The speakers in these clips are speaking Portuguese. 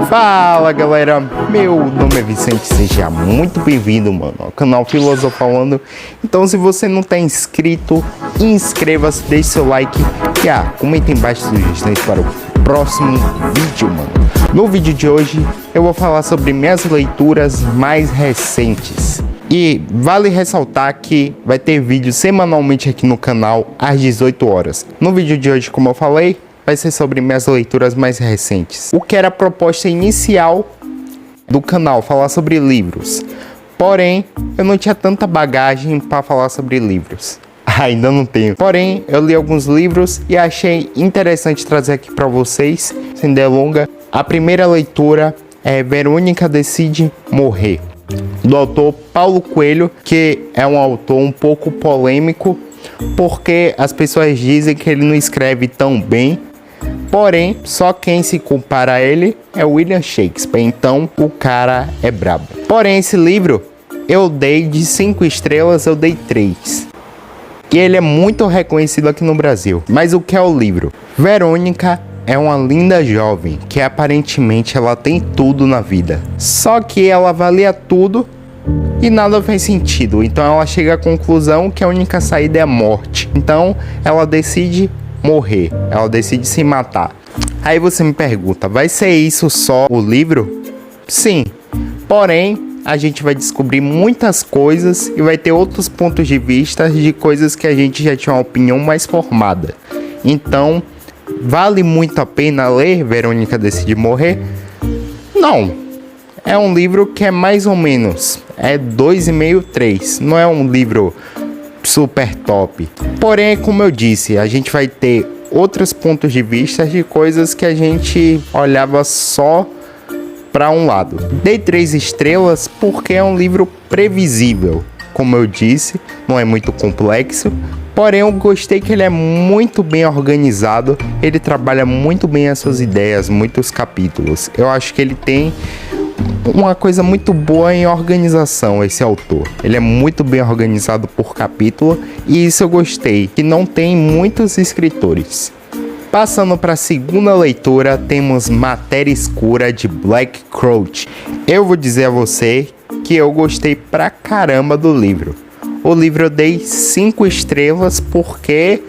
Fala galera, meu nome é Vicente, seja muito bem-vindo, mano, ao canal Filosofalando. Então se você não tá inscrito, inscreva-se, deixe seu like e comenta embaixo sugestões para o próximo vídeo, mano. No vídeo de hoje eu vou falar sobre minhas leituras mais recentes. E vale ressaltar que vai ter vídeo semanalmente aqui no canal às 18 horas. No vídeo de hoje, como eu falei, vai ser sobre minhas leituras mais recentes. O que era a proposta inicial do canal, falar sobre livros. Porém, eu não tinha tanta bagagem para falar sobre livros. Ainda não tenho. Porém, eu li alguns livros e achei interessante trazer aqui para vocês, sem delonga. A primeira leitura é Verônica Decide Morrer, do autor Paulo Coelho, que é um autor um pouco polêmico, porque as pessoas dizem que ele não escreve tão bem. Porém, só quem se compara a ele é William Shakespeare, então o cara é brabo. Porém, esse livro, eu dei de 5 estrelas, eu dei 3. E ele é muito reconhecido aqui no Brasil. Mas o que é o livro? Verônica é uma linda jovem que aparentemente ela tem tudo na vida. Só que ela avalia tudo e nada faz sentido. Então ela chega à conclusão que a única saída é a morte. Então ela decide morrer, ela decide se matar. Aí você me pergunta, vai ser isso só o livro? Sim, porém a gente vai descobrir muitas coisas e vai ter outros pontos de vista de coisas que a gente já tinha uma opinião mais formada. Então, vale muito a pena ler Verônica Decide Morrer? Não, é um livro que é mais ou menos, é 2,5, 3, não é um livro super top. Porém, como eu disse, a gente vai ter outros pontos de vista de coisas que a gente olhava só para um lado. Dei 3 estrelas porque é um livro previsível. Como eu disse, não é muito complexo. Porém, eu gostei que ele é muito bem organizado. Ele trabalha muito bem as suas ideias, muitos capítulos. Eu acho que ele tem uma coisa muito boa em organização, esse autor. Ele é muito bem organizado por capítulo e isso eu gostei, que não tem muitos escritores. Passando para a segunda leitura, temos Matéria Escura de Black Crouch. Eu vou dizer a você que eu gostei pra caramba do livro. O livro eu dei 5 estrelas porque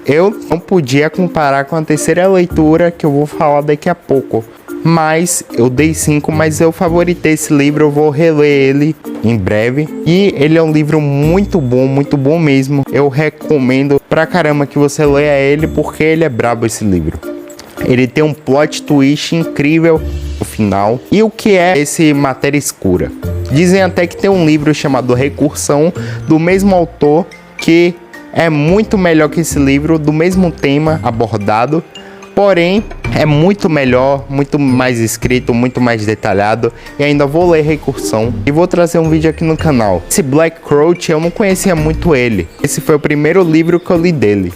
eu não podia comparar com a terceira leitura que eu vou falar daqui a pouco. Mas eu dei 5, mas eu favoritei esse livro, eu vou reler ele em breve. E ele é um livro muito bom mesmo. Eu recomendo pra caramba que você leia ele, porque ele é brabo esse livro. Ele tem um plot twist incrível no final. E o que é esse Matéria Escura? Dizem até que tem um livro chamado Recursão, do mesmo autor, que é muito melhor que esse livro, do mesmo tema abordado. Porém, é muito melhor, muito mais escrito, muito mais detalhado. E ainda vou ler Recursão e vou trazer um vídeo aqui no canal. Esse Black Crouch, eu não conhecia muito ele. Esse foi o primeiro livro que eu li dele.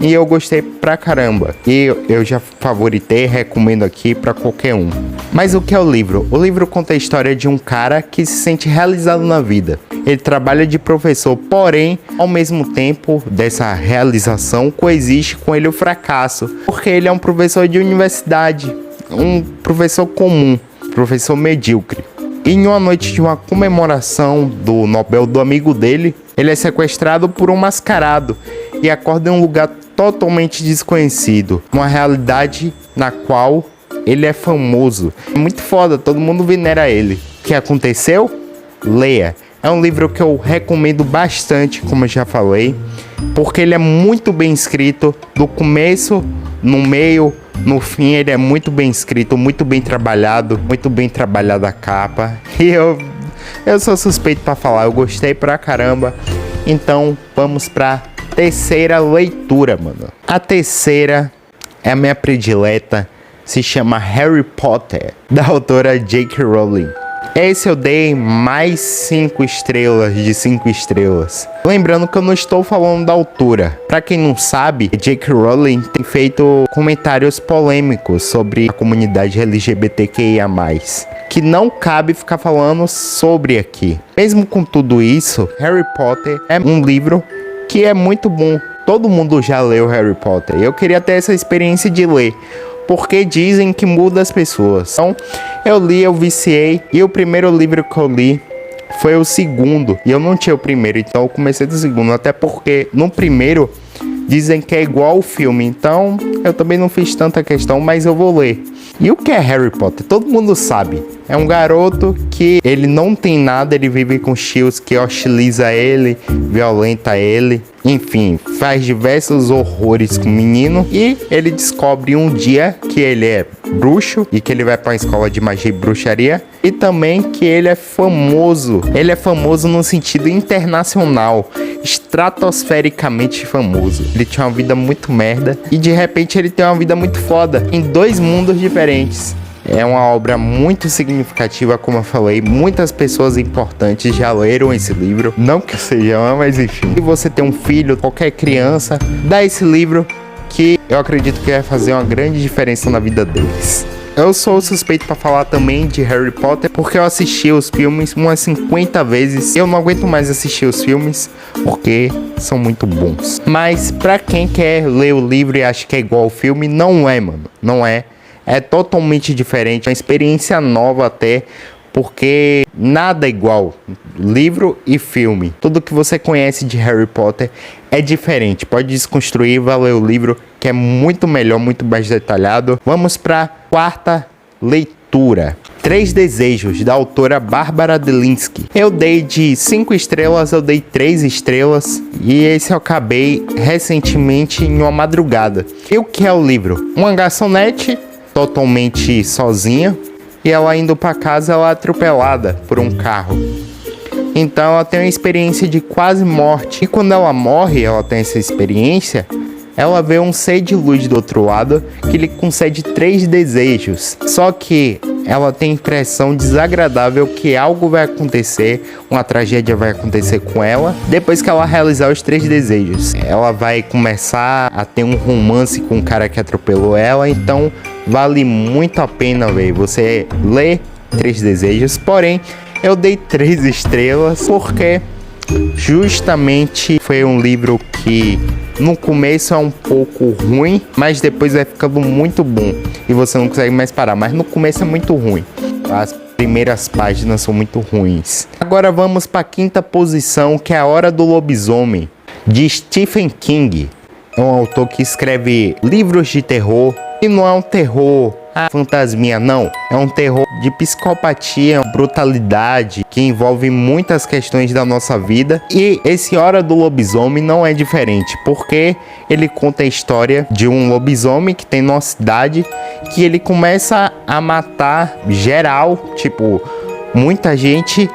E eu gostei pra caramba. E eu já favoritei, recomendo aqui pra qualquer um. Mas o que é o livro? O livro conta a história de um cara que se sente realizado na vida. Ele trabalha de professor, porém, ao mesmo tempo dessa realização, coexiste com ele o fracasso. Porque ele é um professor de universidade, um professor comum, professor medíocre. E em uma noite de uma comemoração do Nobel do amigo dele, ele é sequestrado por um mascarado e acorda em um lugar totalmente desconhecido, uma realidade na qual ele é famoso. É muito foda, todo mundo venera ele. O que aconteceu? Leia. É um livro que eu recomendo bastante, como eu já falei, porque ele é muito bem escrito, do começo, no meio, no fim. Ele é muito bem escrito, muito bem trabalhada a capa. E eu sou suspeito pra falar, eu gostei pra caramba. Então vamos pra terceira leitura, mano. A terceira é a minha predileta, se chama Harry Potter, da autora J.K. Rowling. Esse eu dei mais 5 estrelas de 5 estrelas. Lembrando que eu não estou falando da altura. Pra quem não sabe, J.K. Rowling tem feito comentários polêmicos sobre a comunidade LGBTQIA+, que não cabe ficar falando sobre aqui. Mesmo com tudo isso, Harry Potter é um livro que é muito bom. Todo mundo já leu Harry Potter. Eu queria ter essa experiência de ler, porque dizem que muda as pessoas. Então, eu li, eu viciei, e o primeiro livro que eu li foi o segundo, e eu não tinha o primeiro, então eu comecei do segundo, até porque no primeiro dizem que é igual ao filme, então eu também não fiz tanta questão, mas eu vou ler. E o que é Harry Potter? Todo mundo sabe. É um garoto que ele não tem nada, ele vive com tios que hostiliza ele, violenta ele, enfim, faz diversos horrores com o menino. E ele descobre um dia que ele é bruxo e que ele vai para uma escola de magia e bruxaria. E também que ele é famoso. Ele é famoso no sentido internacional, estratosfericamente famoso. Ele tinha uma vida muito merda e de repente ele tem uma vida muito foda em 2 mundos diferentes. É uma obra muito significativa, como eu falei. Muitas pessoas importantes já leram esse livro. Não que eu seja uma, mas enfim. Se você tem um filho, qualquer criança, dá esse livro que eu acredito que vai fazer uma grande diferença na vida deles. Eu sou suspeito para falar também de Harry Potter, porque eu assisti os filmes umas 50 vezes. Eu não aguento mais assistir os filmes, porque são muito bons. Mas para quem quer ler o livro e acha que é igual ao filme, não é, mano. Não é. É totalmente diferente, é uma experiência nova até, porque nada é igual, livro e filme. Tudo que você conhece de Harry Potter é diferente, pode desconstruir, vai ler o livro, que é muito melhor, muito mais detalhado. Vamos para a quarta leitura. 3 Desejos, da autora Bárbara Delinsky. Eu dei de 5 estrelas, eu dei 3 estrelas, e esse eu acabei recentemente em uma madrugada. E o que é o livro? Uma garçonete totalmente sozinha, e ela indo para casa, ela é atropelada por um carro. Então ela tem uma experiência de quase morte, e quando ela morre, ela tem essa experiência, ela vê um ser de luz do outro lado que lhe concede 3 desejos. Só que ela tem a impressão desagradável que algo vai acontecer, uma tragédia vai acontecer com ela depois que ela realizar os 3 desejos. Ela vai começar a ter um romance com o cara que atropelou ela, então vale muito a pena ver. Você lê 3 desejos, porém eu dei 3 estrelas porque justamente foi um livro que no começo é um pouco ruim, mas depois vai ficando muito bom e você não consegue mais parar. Mas no começo é muito ruim, as primeiras páginas são muito ruins. Agora vamos para a 5ª posição, que é A Hora do Lobisomem, de Stephen King. É um autor que escreve livros de terror, e não é um terror fantasminha, não. É um terror de psicopatia, brutalidade, que envolve muitas questões da nossa vida. E esse Hora do Lobisomem não é diferente, porque ele conta a história de um lobisomem que tem numa cidade, que ele começa a matar geral, tipo, muita gente.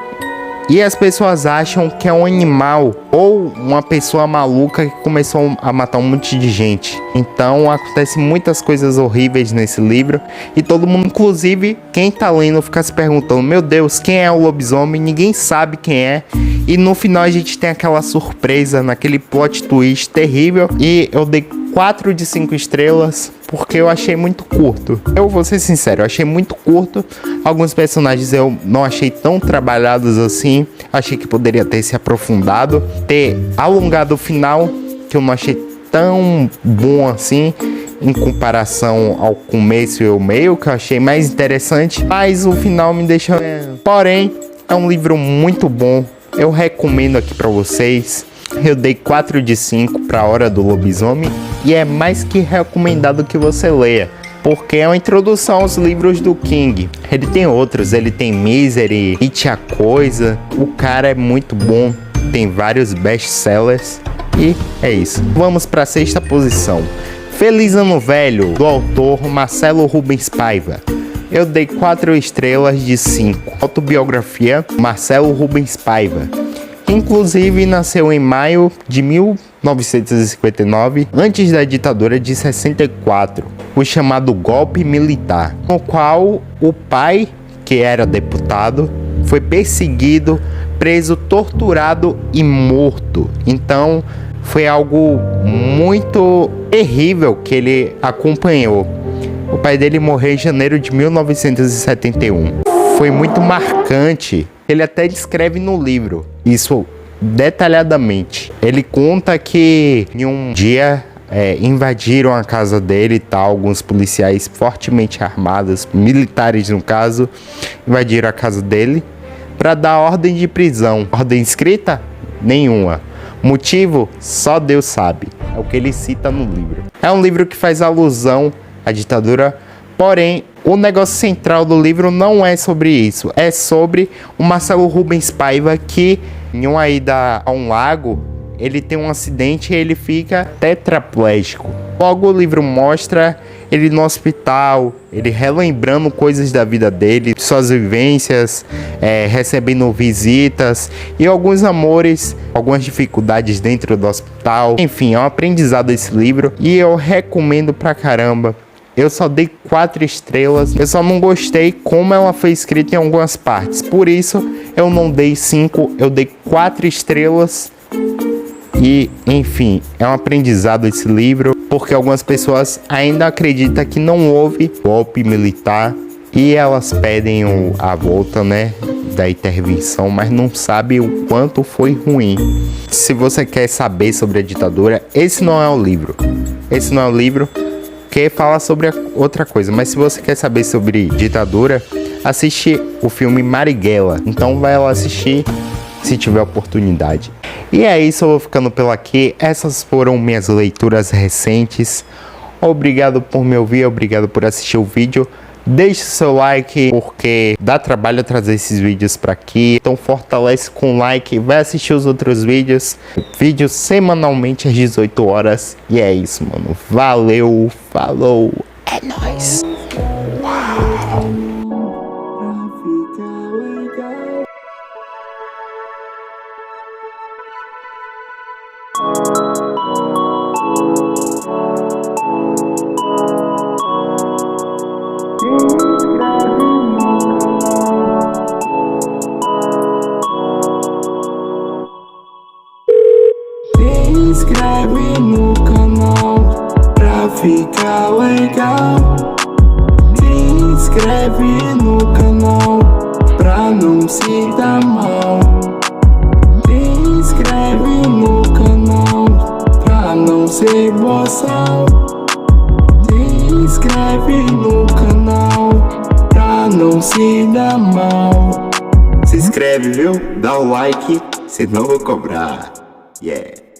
E as pessoas acham que é um animal ou uma pessoa maluca que começou a matar um monte de gente. Então acontece muitas coisas horríveis nesse livro. E todo mundo, inclusive quem tá lendo, fica se perguntando: meu Deus, quem é o lobisomem? Ninguém sabe quem é. E no final a gente tem aquela surpresa, naquele plot twist terrível. E eu dei 4 de 5 estrelas porque eu achei muito curto. Eu vou ser sincero, eu achei muito curto. Alguns personagens eu não achei tão trabalhados assim. Achei que poderia ter se aprofundado, ter alongado o final, que eu não achei tão bom assim em comparação ao começo e o meio, que eu achei mais interessante. Mas o final me deixou... Porém, é um livro muito bom. Eu recomendo aqui para vocês. Eu dei 4 de 5 para A Hora do Lobisomem e é mais que recomendado que você leia, porque é uma introdução aos livros do King. Ele tem outros, ele tem Misery, It a Coisa. O cara é muito bom, tem vários best-sellers e é isso. Vamos para a 6ª posição. Feliz Ano Velho, do autor Marcelo Rubens Paiva. Eu dei 4 estrelas de 5. Autobiografia Marcelo Rubens Paiva. Inclusive nasceu em maio de 1959, antes da ditadura de 64, o chamado golpe militar, no qual o pai, que era deputado, foi perseguido, preso, torturado e morto. Então foi algo muito terrível que ele acompanhou. O pai dele morreu em janeiro de 1971. Foi muito marcante. Ele até descreve no livro isso detalhadamente. Ele conta que em um dia invadiram a casa dele e tal, alguns policiais fortemente armados, militares no caso, invadiram a casa dele para dar ordem de prisão. Ordem escrita? Nenhuma. Motivo? Só Deus sabe. É o que ele cita no livro. É um livro que faz alusão à ditadura, porém, o negócio central do livro não é sobre isso. É sobre o Marcelo Rubens Paiva que, em uma ida a um lago, ele tem um acidente e ele fica tetraplégico. Logo o livro mostra ele no hospital, ele relembrando coisas da vida dele, suas vivências, recebendo visitas e alguns amores, algumas dificuldades dentro do hospital. Enfim, é um aprendizado esse livro e eu recomendo pra caramba. Eu só dei 4 estrelas, eu só não gostei como ela foi escrita em algumas partes. Por isso eu não dei 5, eu dei 4 estrelas. E, enfim, é um aprendizado esse livro, porque algumas pessoas ainda acreditam que não houve golpe militar e elas pedem a volta, né, da intervenção, mas não sabem o quanto foi ruim. Se você quer saber sobre a ditadura, esse não é o livro. Esse não é o livro que fala sobre outra coisa, mas se você quer saber sobre ditadura, assiste o filme Marighella. Então vai lá assistir se tiver oportunidade. E é isso, eu vou ficando pelo aqui. Essas foram minhas leituras recentes. Obrigado por me ouvir, obrigado por assistir o vídeo. Deixe seu like, porque dá trabalho trazer esses vídeos para aqui. Então fortalece com like, vai assistir os outros vídeos. Vídeos semanalmente às 18 horas. E é isso, mano. Valeu, falou, é nóis. Uau. Se inscreve no canal pra ficar legal. Se inscreve no canal pra não se dar mal. Se inscreve no canal pra não ser boçal. Se inscreve no canal pra não se dar mal. Se inscreve, viu? Dá o like, senão eu vou cobrar. Yeah.